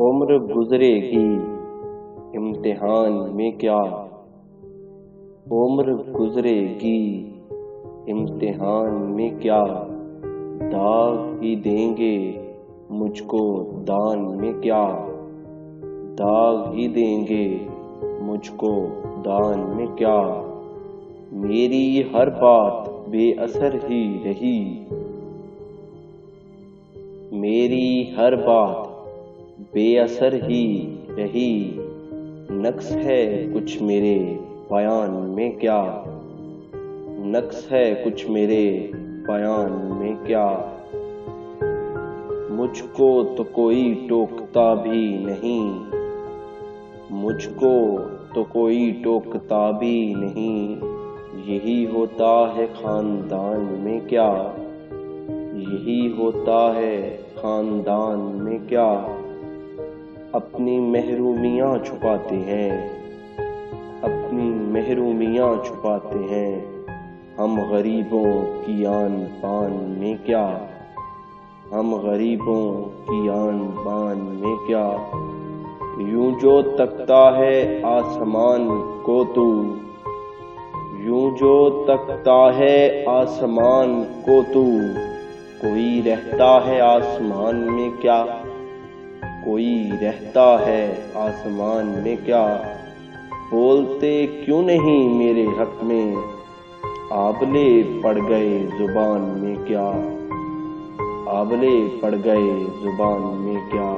عمر گزرے گی امتحان میں کیا، عمر گزرے گی امتحان میں کیا، داغ ہی دیں گے مجھ کو دان میں کیا، داغ ہی دیں گے مجھ کو دان میں کیا، میری ہر بات بے اثر ہی رہی، میری ہر بات بے اثر ہی رہی، نقص ہے کچھ میرے بیان میں کیا، نقص ہے کچھ میرے بیان میں کیا، مجھ کو تو کوئی ٹوکتا بھی نہیں، مجھ کو تو کوئی ٹوکتا بھی نہیں، یہی ہوتا ہے خاندان میں کیا، یہی ہوتا ہے خاندان میں کیا، اپنی محرومیاں چھپاتے ہیں، اپنی محرومیاں چھپاتے ہیں، ہم غریبوں کی آن بان میں کیا، ہم غریبوں کی آن بان میں کیا، یوں جو تکتا ہے آسمان کو تو، یوں جو تکتا ہے آسمان کو تو، کوئی رہتا ہے آسمان میں کیا، کوئی رہتا ہے آسمان میں کیا، بولتے کیوں نہیں میرے حق میں، آبلے پڑ گئے زبان میں کیا، آبلے پڑ گئے زبان میں کیا۔